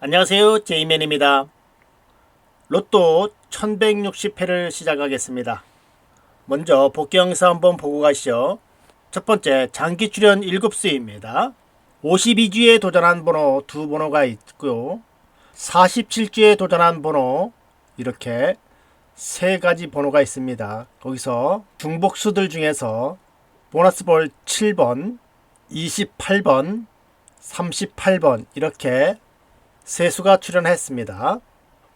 안녕하세요. 제이맨입니다. 로또 1160회를 시작하겠습니다. 먼저 복귀 영상 한번 보고 가시죠. 첫 번째, 장기 출연 7수입니다. 52주에 도전한 번호 2번호가 있고요. 47주에 도전한 번호 이렇게 3가지 번호가 있습니다. 거기서 중복수들 중에서 보너스볼 7번, 28번, 38번 이렇게 세 수가 출연했습니다.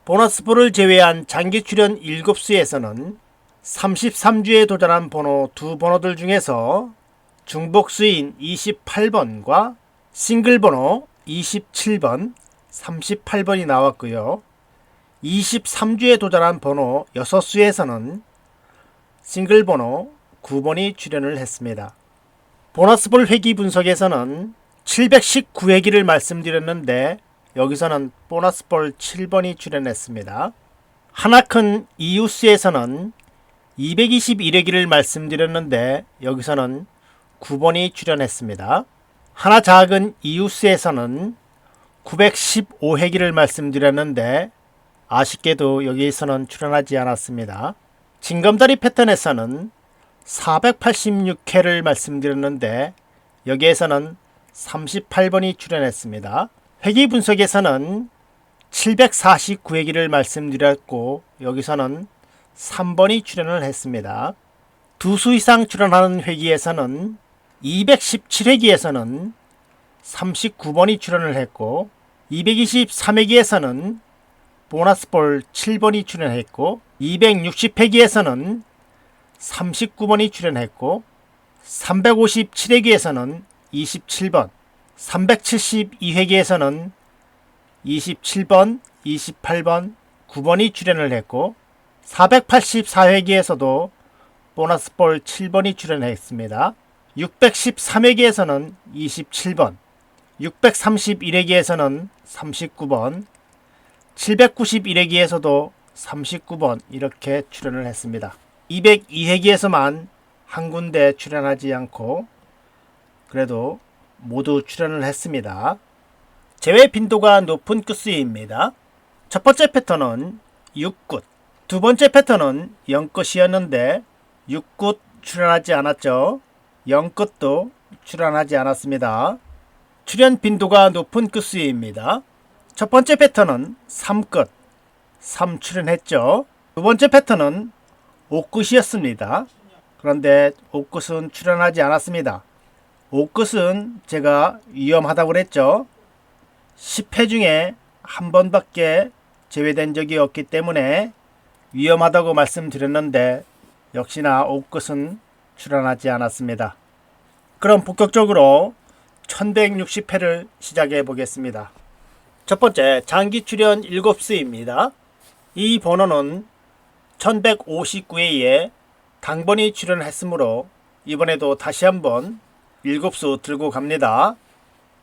보너스볼을 제외한 장기 출연 7수에서는 33주에 도전한 번호 2번호들 중에서 중복수인 28번과 싱글 번호 27번, 38번이 나왔고요. 23주에 도전한 번호 6수에서는 싱글 번호 9번이 출연을 했습니다. 보너스볼 회기 분석에서는 719회기를 말씀드렸는데 여기서는 보너스볼 7번이 출연했습니다. 하나큰 이웃수에서는 221회기를 말씀드렸는데 여기서는 9번이 출연했습니다. 하나 작은 이웃수에서는 915회기를 말씀드렸는데 아쉽게도 여기에서는 출연하지 않았습니다. 징검다리 패턴에서는 486회를 말씀드렸는데 여기에서는 38번이 출연했습니다. 회기 분석에서는 749회기를 말씀드렸고 여기서는 3번이 출연을 했습니다. 2수 이상 출연하는 회기에서는 217회기에서는 39번이 출연을 했고 223회기에서는 보너스볼 7번이 출연했고 260회기에서는 39번이 출연했고 357회기에서는 27번 372회기에서는 27번, 28번, 9번이 출연을 했고 484회기에서도 보너스볼 7번이 출연했습니다. 613회기에서는 27번, 631회기에서는 39번, 791회기에서도 39번 이렇게 출연을 했습니다. 202회기에서만 한 군데 출연하지 않고 그래도 모두 출연을 했습니다. 제외 빈도가 높은 끝수입니다. 첫 번째 패턴은 6끝, 두 번째 패턴은 0끝이었는데 6끝 출연하지 않았죠. 0끝도 출연하지 않았습니다. 출연 빈도가 높은 끝수입니다. 첫 번째 패턴은 3끝, 3 출연했죠. 두 번째 패턴은 5끝이었습니다. 그런데 5끝은 출연하지 않았습니다. 5끝은 제가 위험하다고 그랬죠. 10회 중에 한 번밖에 제외된 적이 없기 때문에 위험하다고 말씀드렸는데 역시나 5끝은 출연하지 않았습니다. 그럼 본격적으로 1160회를 시작해 보겠습니다. 첫 번째, 장기 출연 7수입니다. 이 번호는 1159회에 당번이 출연했으므로 이번에도 다시 한번 7수 들고 갑니다.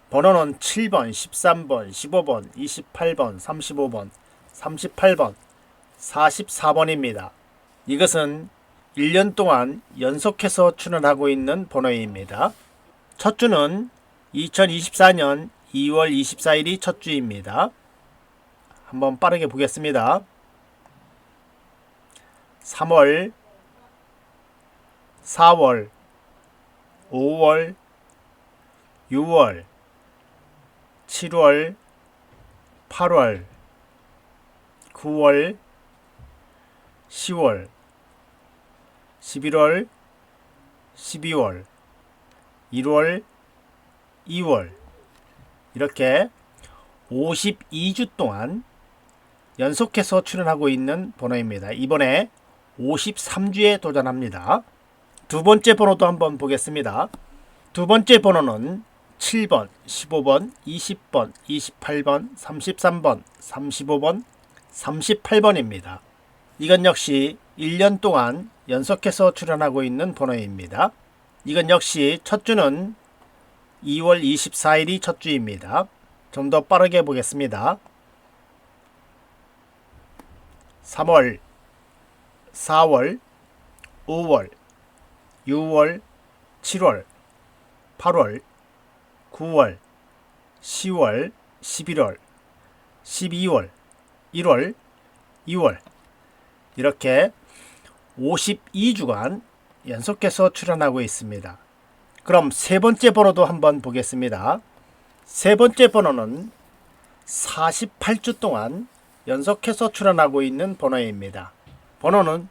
번호는 7번, 13번, 15번, 28번, 35번, 38번, 44번입니다. 이것은 1년 동안 연속해서 출연하고 있는 번호입니다. 첫 주는 2024년 2월 24일이 첫 주입니다. 한번 빠르게 보겠습니다. 3월, 4월, 5월, 6월, 7월, 8월, 9월, 10월, 11월, 12월, 1월, 2월 이렇게 52주 동안 연속해서 출연하고 있는 번호입니다. 이번에 53주에 도전합니다. 두 번째 번호도 한번 보겠습니다. 두 번째 번호는 7번, 15번, 20번, 28번, 33번, 35번, 38번입니다. 이건 역시 1년 동안 연속해서 출연하고 있는 번호입니다. 이건 역시 첫 주는 2월 24일이 첫 주입니다. 좀 더 빠르게 보겠습니다. 3월, 4월, 5월, 6월, 7월, 8월, 9월, 10월, 11월, 12월, 1월, 2월 이렇게 52주간 연속해서 출현하고 있습니다. 그럼 세 번째 번호도 한번 보겠습니다. 세 번째 번호는 48주 동안 연속해서 출현하고 있는 번호입니다. 번호는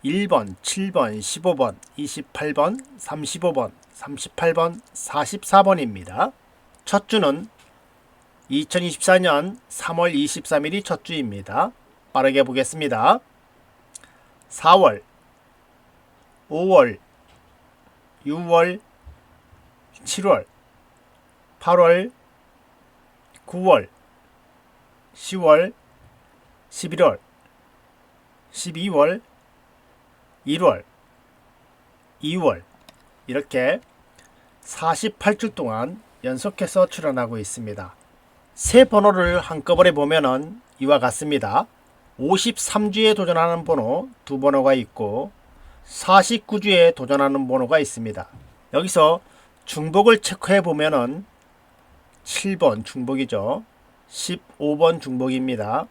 1번, 7번, 15번, 28번, 35번, 38번, 44번입니다. 첫 주는 2024년 3월 23일이 첫 주입니다. 빠르게 보겠습니다. 4월, 5월, 6월, 7월, 8월, 9월, 10월, 11월, 12월, 1월, 2월 이렇게 48주 동안 연속해서 출현하고 있습니다. 세 번호를 한꺼번에 보면은 이와 같습니다. 53주에 도전하는 번호 두 번호가 있고 49주에 도전하는 번호가 있습니다. 여기서 중복을 체크해 보면은 7번 중복이죠. 15번 중복입니다.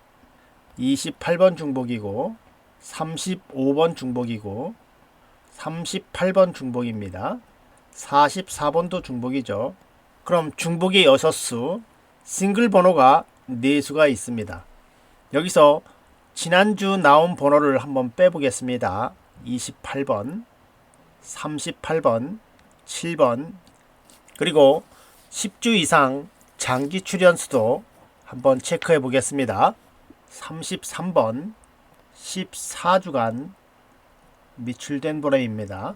28번 중복이고 35번 중복이고 38번 중복입니다. 44번도 중복이죠. 그럼 중복이 6수, 싱글 번호가 4수가 있습니다. 여기서 지난주 나온 번호를 한번 빼보겠습니다. 28번, 38번, 7번 그리고 10주 이상 장기 출연수도 한번 체크해 보겠습니다. 33번, 14주간 미출된 번호입니다.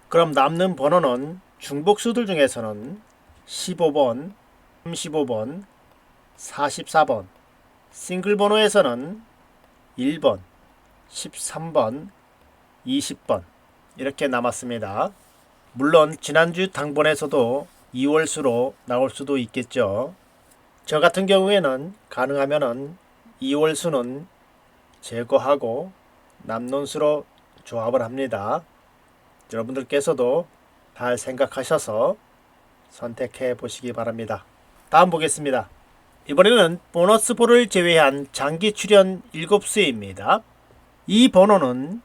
그럼 남는 번호는 중복수들 중에서는 15번, 35번, 44번, 싱글 번호에서는 1번, 13번, 20번 이렇게 남았습니다. 물론 지난주 당번에서도 2월수로 나올 수도 있겠죠. 저 같은 경우에는 가능하면은 2월수는 제거하고 남는 수로 조합을 합니다. 여러분들께서도 잘 생각하셔서 선택해 보시기 바랍니다. 다음 보겠습니다. 이번에는 보너스 볼을 제외한 장기 출연 7수입니다. 이 번호는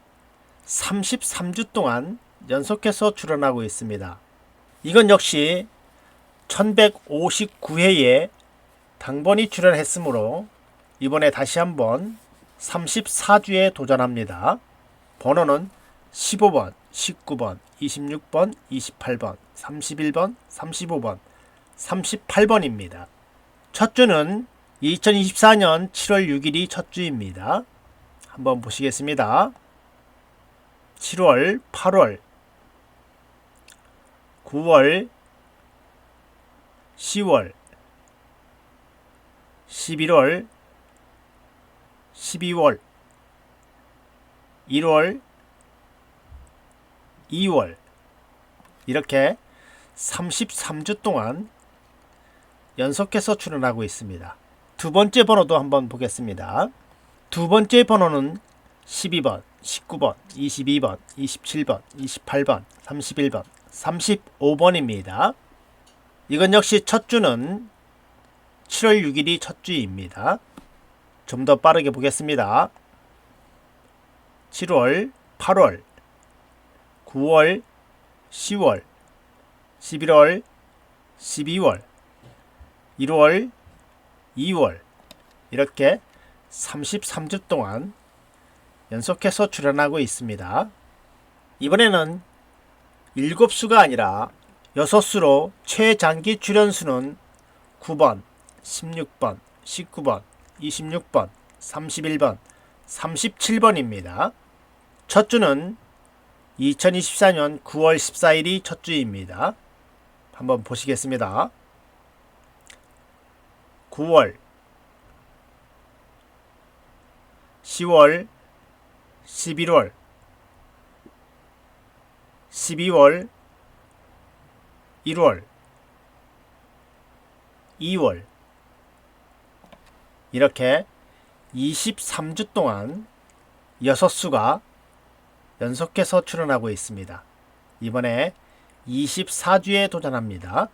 33주 동안 연속해서 출연하고 있습니다. 이건 역시 1159회에 당번이 출연했으므로 이번에 다시 한번 34주에 도전합니다. 번호는 15번, 19번, 26번, 28번, 31번, 35번, 38번입니다. 첫 주는 2024년 7월 6일이 첫 주입니다. 한번 보시겠습니다. 7월, 8월, 9월, 10월, 11월, 12월, 1월, 2월 이렇게 33주 동안 연속해서 출연하고 있습니다. 두 번째 번호도 한번 보겠습니다. 두 번째 번호는 12번, 19번, 22번, 27번, 28번, 31번, 35번입니다. 이건 역시 첫 주는 7월 6일이 첫 주입니다. 좀 더 빠르게 보겠습니다. 7월, 8월, 9월, 10월, 11월, 12월, 1월, 2월 이렇게 33주 동안 연속해서 출연하고 있습니다. 이번에는 7수가 아니라 6수로 최장기 출연수는 9번, 16번, 19번, 26번, 31번, 37번입니다. 첫 주는 2024년 9월 14일이 첫 주입니다. 한번 보시겠습니다. 9월, 10월, 11월, 12월, 1월, 2월 이렇게 23주 동안 6수가 연속해서 출연하고 있습니다. 이번에 24주에 도전합니다.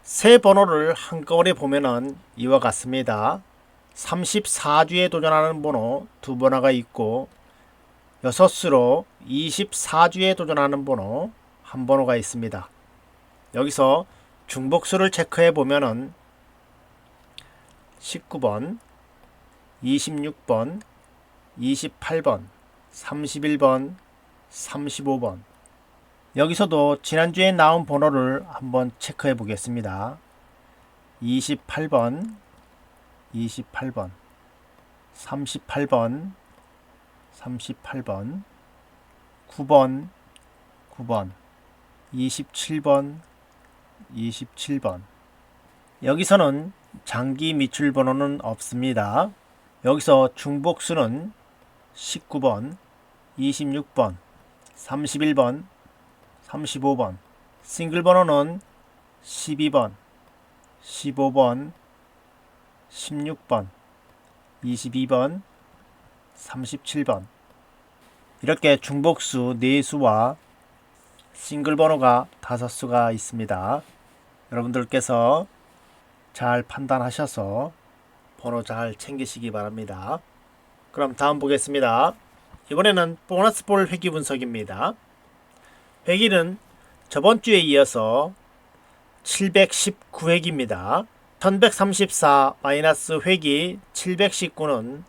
세 번호를 한꺼번에 보면은 이와 같습니다. 34주에 도전하는 번호 두 번호가 있고 여섯수로 24주에 도전하는 번호 한 번호가 있습니다. 여기서 중복수를 체크해 보면은 19번, 26번, 28번, 31번, 35번. 여기서도 지난주에 나온 번호를 한번 체크해 보겠습니다. 28번, 28번, 38번, 38번, 9번, 9번, 27번, 27번. 여기서는 장기 미출 번호는 없습니다. 여기서 중복수는 19번, 26번, 31번, 35번, 싱글 번호는 12번, 15번, 16번, 22번, 37번. 이렇게 중복수 4수와 싱글 번호가 5수가 있습니다. 여러분들께서 잘 판단하셔서 번호 잘 챙기시기 바랍니다. 그럼 다음 보겠습니다. 이번에는 보너스 볼 회귀 분석입니다. 회귀는 저번 주에 이어서 719회기입니다. 1134 마이너스 회귀 719는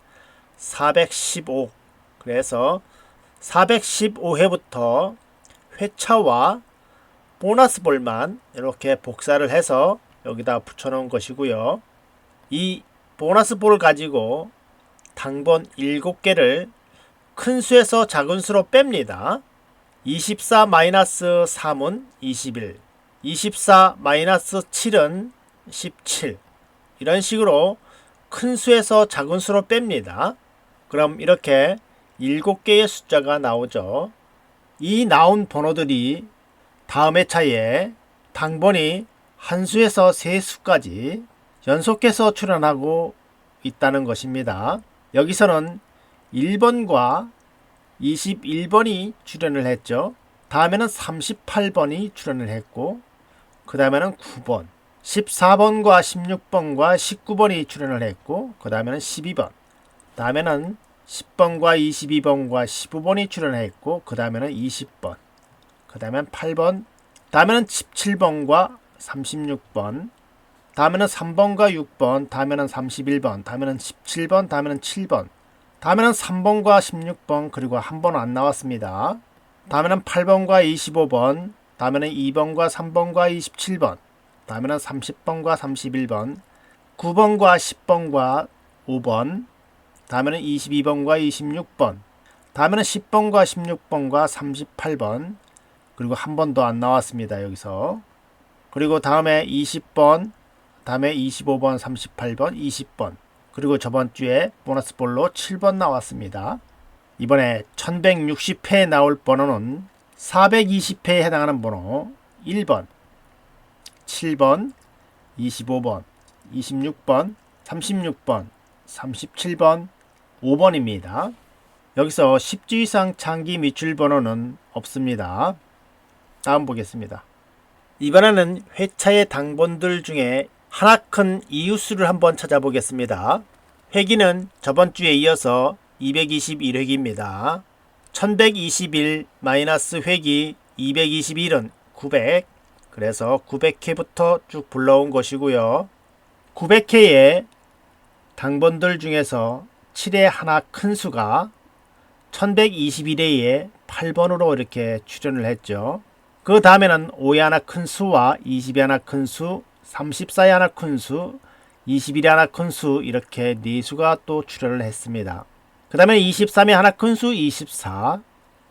415. 그래서 415회부터 회차와 보너스 볼만 이렇게 복사를 해서 여기다 붙여놓은 것이고요. 이 보너스 볼을 가지고 당번 7개를 큰 수에서 작은 수로 뺍니다. 24 마이너스 3은 21, 24 마이너스 7은 17. 이런 식으로 큰 수에서 작은 수로 뺍니다. 그럼 이렇게 7개의 숫자가 나오죠. 이 나온 번호들이 다음 회차에 당번이 한 수에서 세 수까지 연속해서 출현하고 있다는 것입니다. 여기서는 1번과 21번이 출현을 했죠. 다음에는 38번이 출현을 했고 그 다음에는 9번, 14번과 16번과 19번이 출현을 했고 그 다음에는 12번, 다음에는 10번과 22번과 15번이 출현했고 그 다음에는 20번, 그 다음에는 8번, 다음에는 17번과 36번, 다음에는 3번과 6번, 다음에는 31번, 다음에는 17번, 다음에는 7번, 다음에는 3번과 16번, 그리고 한 번 안 나왔습니다. 다음에는 8번과 25번, 다음에는 2번과 3번과 27번, 다음에는 30번과 31번, 9번과 10번과 5번, 다음에는 22번과 26번, 다음에는 10번과 16번과 38번, 그리고 한 번도 안 나왔습니다. 여기서. 그리고 다음에 20번, 다음에 25번, 38번, 20번, 그리고 저번 주에 보너스 볼로 7번 나왔습니다. 이번에 1160회에 나올 번호는 420회에 해당하는 번호 1번, 7번, 25번, 26번, 36번, 37번, 5번입니다. 여기서 10주 이상 장기 미출 번호는 없습니다. 다음 보겠습니다. 이번에는 회차의 당번들 중에 하나 큰 이웃수를 한번 찾아보겠습니다. 회기는 저번 주에 이어서 221회기입니다. 1121 마이너스 회기 221은 900. 그래서 900회부터 쭉 불러온 것이고요. 900회의 당번들 중에서 7의 하나 큰 수가 1121회에 8번으로 이렇게 출현을 했죠. 그 다음에는 5의 하나 큰 수와 20의 하나 큰 수, 34의 하나 큰 수, 21의 하나 큰 수, 이렇게 4수가 또 출현을 했습니다. 그 다음에 23의 하나 큰 수 24,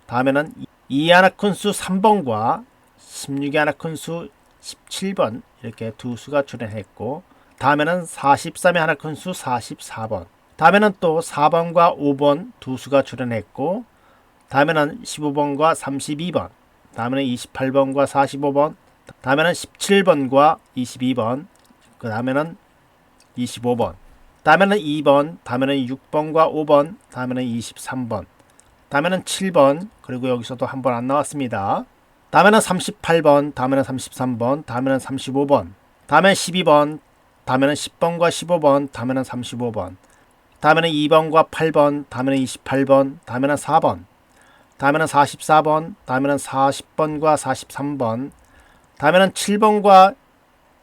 다음에는 2의 하나 큰 수 3번과 16의 하나 큰 수 17번, 이렇게 두 수가 출현했고, 다음에는 43의 하나 큰 수 44번, 다음에는 또 4번과 5번 두 수가 출현했고, 다음에는 15번과 32번, 다음에는 28번과 45번, 다음에는 17번과 22번, 그 다음에는 25번, 다음에는 2번, 다음에는 6번과 5번, 다음에는 23번, 다음에는 7번, 그리고 여기서도 한 번 안 나왔습니다. 다음에는 38번, 다음에는 33번, 다음에는 35번, 다음에는 12번, 다음에는 10번과 15번, 다음에는 35번, 다음에는 2번과 8번, 다음에는 28번, 다음에는 4번, 다음에는 44번, 다음에는 40번과 43번, 다음에는 7번과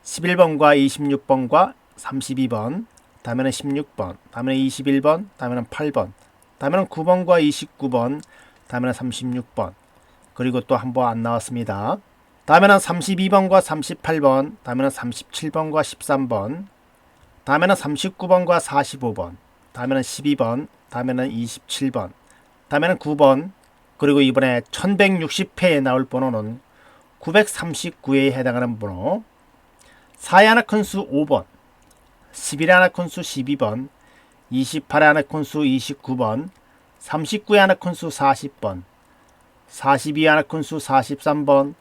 11번과 26번과 32번, 다음에는 16번, 다음에는 21번, 다음에는 8번, 다음에는 9번과 29번, 다음에는 36번, 그리고 또 한 번 안 나왔습니다. 다음에는 32번과 38번, 다음에는 37번과 13번, 다음에는 39번과 45번, 다음에는 12번, 다음에는 27번, 다음에는 9번, 그리고 이번에 1160회에 나올 번호는 939회에 해당하는 번호, 4의 하나 큰수 5번, 11의 하나 큰수 12번, 28의 하나 큰수 29번, 39의 하나 큰수 40번, 42의 하나 큰수 43번,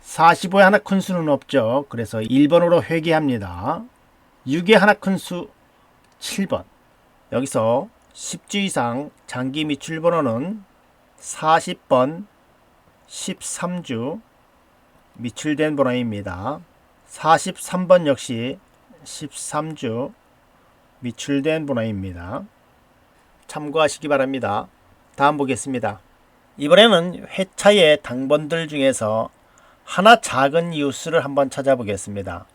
45의 하나 큰수는 없죠. 그래서 1번으로 회귀합니다. 6의 하나 큰수 7번. 여기서 10주 이상 장기 미출 번호는 40번, 13주 미출된 번호입니다. 43번 역시 13주 미출된 번호입니다. 참고하시기 바랍니다. 다음 보겠습니다. 이번에는 회차의 당번들 중에서 하나 작은 이웃수를 한번 찾아보겠습니다.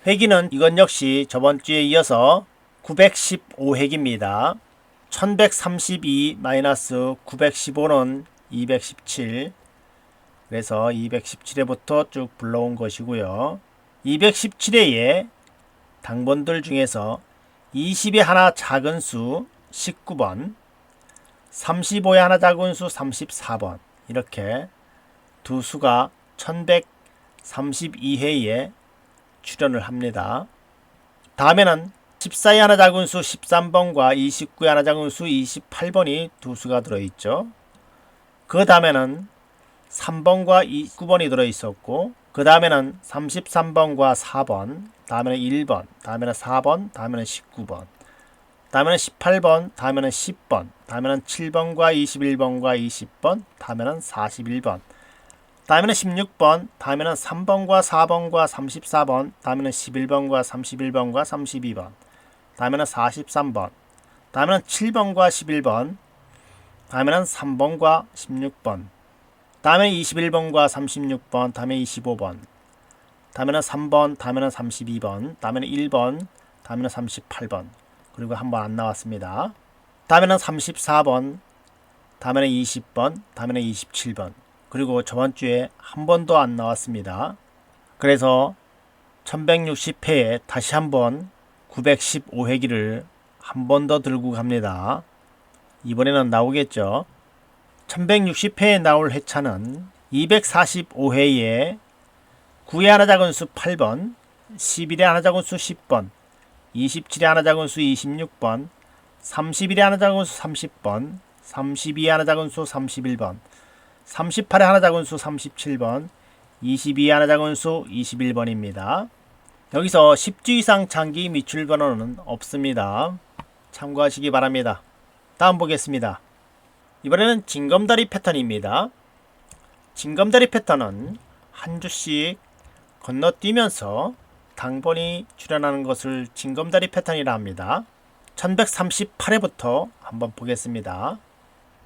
회기는 이건 역시 저번주에 이어서 915회기입니다. 1132-915는 217, 그래서 217회부터 쭉 불러온 것이고요. 217회에 당번들 중에서 20의 하나 작은 수 19번, 35의 하나 작은 수 34번, 이렇게 두 수가 1132회에 출연을 합니다. 다음에는 14의 하나 작은 수 13번과 29의 하나 작은 수 28번이 두 수가 들어있죠. 그 다음에는 3번과 29번이 들어있었고, 그 다음에는 33번과 4번, 다음에는 1번, 다음에는 4번, 다음에는 19번, 다음에는 18번, 다음에는 10번, 다음에는 7번과 21번과 20번, 다음에는 41번, 다음에는 16번, 다음에는 3번과 4번과 34번, 다음에는 11번과 31번과 32번, 다음에는 43번, 다음에는 7번과 11번, 다음에는 3번과 16번, 다음에는 21번과 36번, 다음에 25번, 다음에는 3번, 다음에는 32번, 다음에는 1번, 다음에는 38번, 그리고 한 번 안 나왔습니다. 다음에는 34번, 다음에는 20번, 다음에는 27번, 그리고 저번주에 한 번도 안 나왔습니다. 그래서 1160회에 다시 한번 915회기를 한 번 더 들고 갑니다. 이번에는 나오겠죠. 1160회에 나올 회차는 245회에 9의 하나 작은 수 8번, 11의 하나 작은 수 10번, 27의 하나 작은 수 26번, 31의 하나 작은 수 30번, 32의 하나 작은 수 31번, 38의 하나 작은 수 37번, 22의 하나 작은 수 21번입니다. 여기서 10주 이상 장기 미출 번호는 없습니다. 참고하시기 바랍니다. 다음 보겠습니다. 이번에는 징검다리 패턴입니다. 징검다리 패턴은 한 주씩 건너뛰면서 당번이 출현하는 것을 징검다리 패턴이라 합니다. 1138회부터 한번 보겠습니다.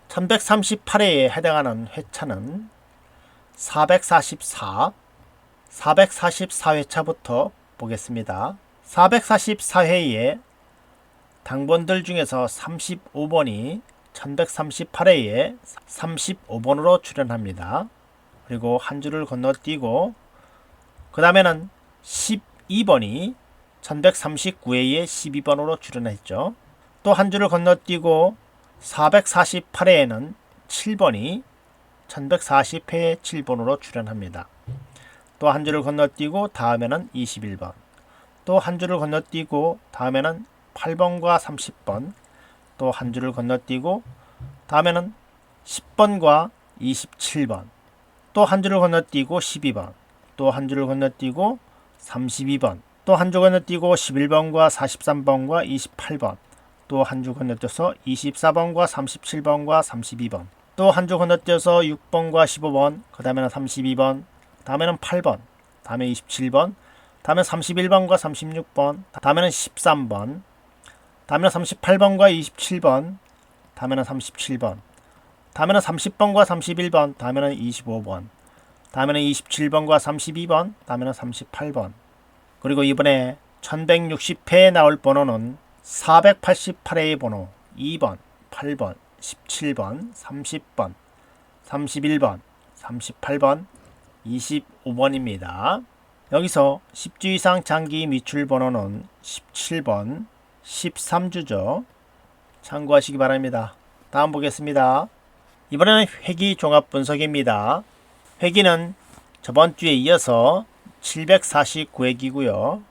1138회에 해당하는 회차는 444, 444회차부터 보겠습니다. 444회에 당번들 중에서 35번이 1138회에 35번으로 출연합니다. 그리고 한 줄을 건너뛰고 그 다음에는 12번이 1139회에 12번으로 출연했죠. 또 한 줄을 건너뛰고 448회에는 7번이 1140회에 7번으로 출연합니다. 또 한 줄을 건너뛰고 다음에는 21번, 또 한 줄을 건너뛰고 다음에는 8번과 30번, 또 한 줄을 건너뛰고 다음에는 10번과 27번, 또 한 줄을 건너뛰고 12번, 또 한 줄을 건너뛰고 32번, 또 한 줄 건너뛰고 11번과 43번과 28번, 또 한 줄 건너뛰어서 24번과 37번과 32번, 또 한 줄 건너뛰어서 6번과 15번, 그 다음에는 32번, 다음에는 8번, 다음에 27번, 다음에 31번과 36번, 다음에는 13번, 다음에는 38번과 27번, 다음에는 37번, 다음에는 30번과 31번, 다음에는 25번, 다음에는 27번과 32번, 다음에는 38번. 그리고 이번에 1160회에 나올 번호는 488회의 번호 2번, 8번, 17번, 30번, 31번, 38번, 25번입니다. 여기서 10주 이상 장기 미출 번호는 17번, 13주죠. 참고하시기 바랍니다. 다음 보겠습니다. 이번에는 회기 종합 분석입니다. 회기는 저번 주에 이어서 749회기고요.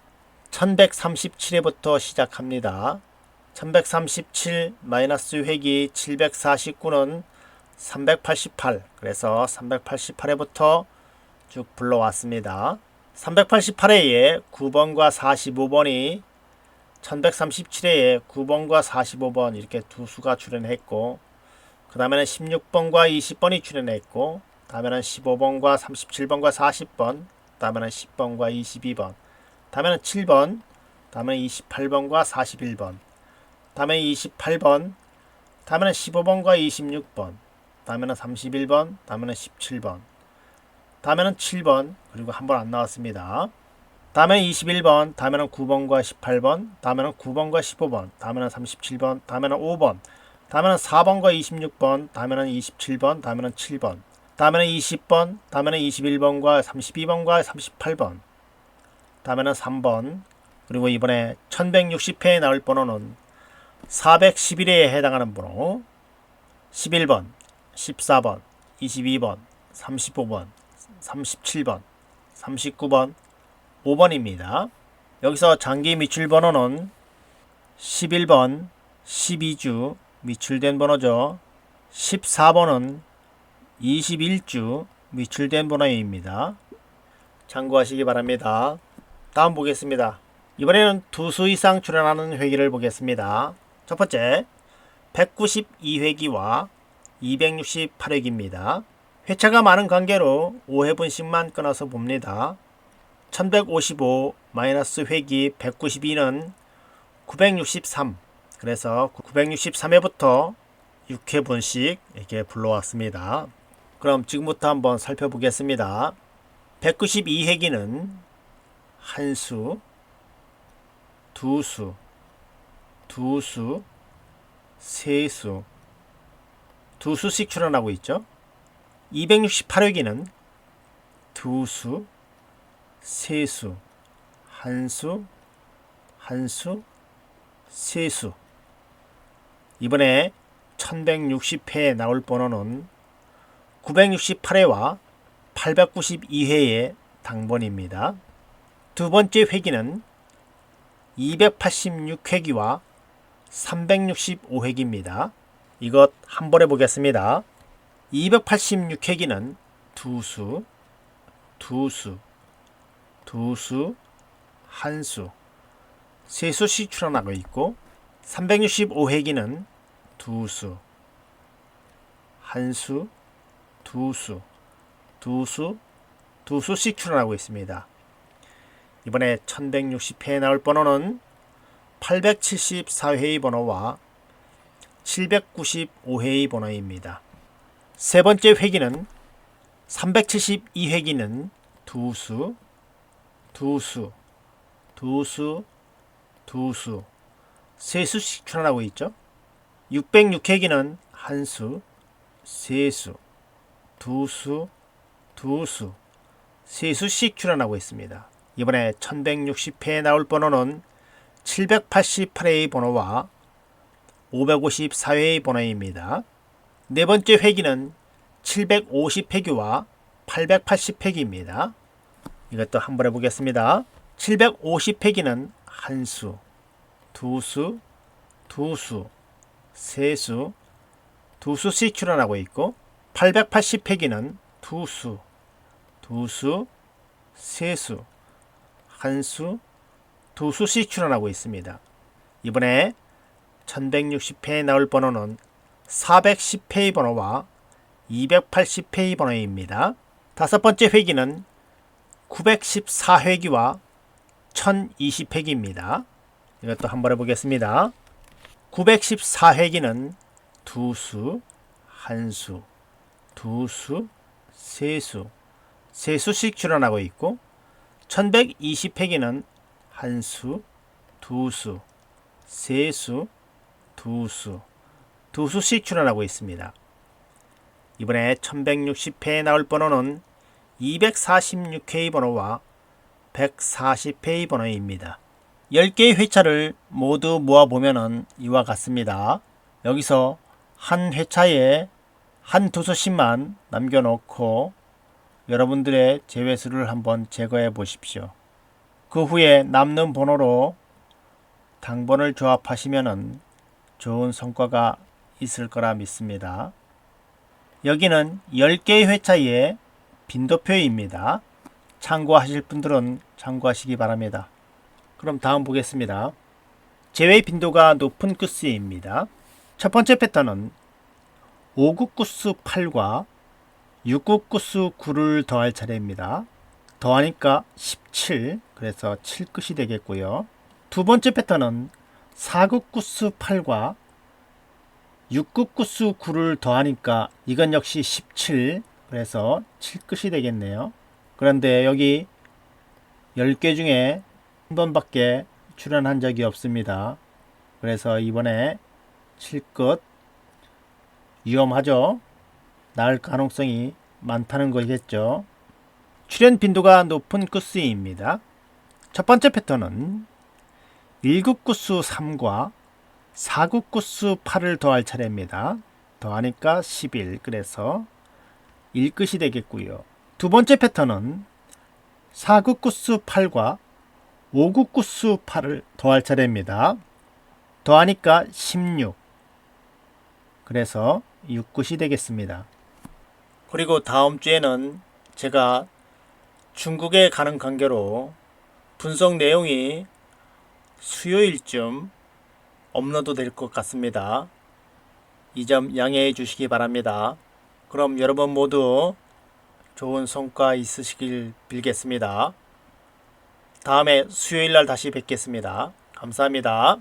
1137회부터 시작합니다. 1137 마이너스 회기 749는 388, 그래서 388회부터 쭉 불러왔습니다. 388회에 9번과 45번이 1137회에 9번과 45번 이렇게 두 수가 출연했고, 그 다음에는 16번과 20번이 출연했고, 다음에는 15번과 37번과 40번, 다음에는 10번과 22번, 다음에는 7번, 다음에는 28번과 41번, 다음에는 28번, 다음에는 15번과 26번, 다음에는 31번, 다음에는 17번, 다음에는 7번, 그리고 한 번 안 나왔습니다. 다음에는 21번, 다음에는 9번과 18번, 다음에는 9번과 15번, 다음에는 37번, 다음에는 5번, 다음에는 4번과 26번, 다음에는 27번, 다음에는 7번, 다음에는 20번, 다음에는 21번과 32번과 38번, 다음에는 3번, 그리고 이번에 1160회에 나올 번호는 411회에 해당하는 번호 11번, 14번, 22번, 35번, 37번, 39번, 5번입니다. 여기서 장기 미출 번호는 11번, 12주 미출된 번호죠. 14번은 21주 미출된 번호입니다. 참고하시기 바랍니다. 다음 보겠습니다. 이번에는 두 수 이상 출연하는 회기를 보겠습니다. 첫 번째, 192회기와 268회기입니다. 회차가 많은 관계로 5회분씩만 끊어서 봅니다. 1155 마이너스 회기 192는 963, 그래서 963회부터 6회분씩 이렇게 불러왔습니다. 그럼 지금부터 한번 살펴보겠습니다. 192회기는 한 수, 두 수, 두 수, 세 수, 두 수씩 출연하고 있죠. 268회기는 두 수, 세 수, 한 수, 한 수, 세 수. 이번에 1160회에 나올 번호는 968회와 892회의 당번입니다. 두 번째 회기는 286회기와 365회기입니다. 이것 한 번에 보겠습니다. 286회기는 두 수, 두 수, 두 수, 한 수, 세 수씩 출연하고 있고, 365회기는 두 수, 한 수, 두 수, 두 수, 두 수씩 출연하고 있습니다. 이번에 1160회에 나올 번호는 874회의 번호와 795회의 번호입니다. 세 번째 회기는 372회기는 두 수, 두 수, 두 수, 두 수, 세 수씩 출연하고 있죠. 606회기는 한 수, 세 수, 두 수, 두 수, 세 수씩 출연하고 있습니다. 이번에 1160회에 나올 번호는 788회의 번호와 554회의 번호입니다. 네 번째 회기는 750회기와 880회기입니다. 이것도 한번 해보겠습니다. 750회기는 한 수, 두 수, 두 수, 세 수, 두 수씩 출연하고 있고, 880회기는 두 수, 두 수, 세 수, 한 수, 두 수씩 출연하고 있습니다. 이번에 1160회에 나올 번호는 410회의 번호와 280회의 번호입니다. 다섯 번째 회기는 914회기와 1020회기입니다. 이것도 한번 해보겠습니다. 914회기는 두수, 한수, 두수, 세수, 세수씩 출현하고 있고 1120회기는 한수, 두수, 세수, 두수, 두수씩 출현하고 있습니다. 이번에 1160회에 나올 번호는 246회의 번호와 140회의 번호입니다. 10개의 회차를 모두 모아보면 이와 같습니다. 여기서 한 회차에 한 두수씩만 남겨놓고 여러분들의 제외수를 한번 제거해 보십시오. 그 후에 남는 번호로 당번을 조합하시면 좋은 성과가 있을 거라 믿습니다. 여기는 10개의 회차의 빈도표입니다. 참고하실 분들은 참고하시기 바랍니다. 그럼 다음 보겠습니다. 제외 빈도가 높은 구수입니다. 첫 번째 패턴은 5구 구수 8과 6구 구수 9를 더할 차례입니다. 더하니까 17, 그래서 7끝이 되겠고요. 두 번째 패턴은 4구 구수 8과 6구 구수 9를 더하니까 이건 역시 17, 그래서 7끝이 되겠네요. 그런데 여기 10개 중에 한 번밖에 출연한 적이 없습니다. 그래서 이번에 7끝 위험하죠. 나을 가능성이 많다는 것이겠죠. 출현 빈도가 높은 구수입니다. 첫 번째 패턴은 1구 구수 3과 4구 구수 8을 더할 차례입니다. 더하니까 11, 그래서 1끝이 되겠고요. 두 번째 패턴은 4구 구수 8과 5구 구수 8을 더할 차례입니다. 더하니까 16, 그래서 6끝이 되겠습니다. 그리고 다음 주에는 제가 중국에 가는 관계로 분석 내용이 수요일쯤 업로드 될 것 같습니다. 이 점 양해해 주시기 바랍니다. 그럼 여러분 모두 좋은 성과 있으시길 빌겠습니다. 다음에 수요일날 다시 뵙겠습니다. 감사합니다.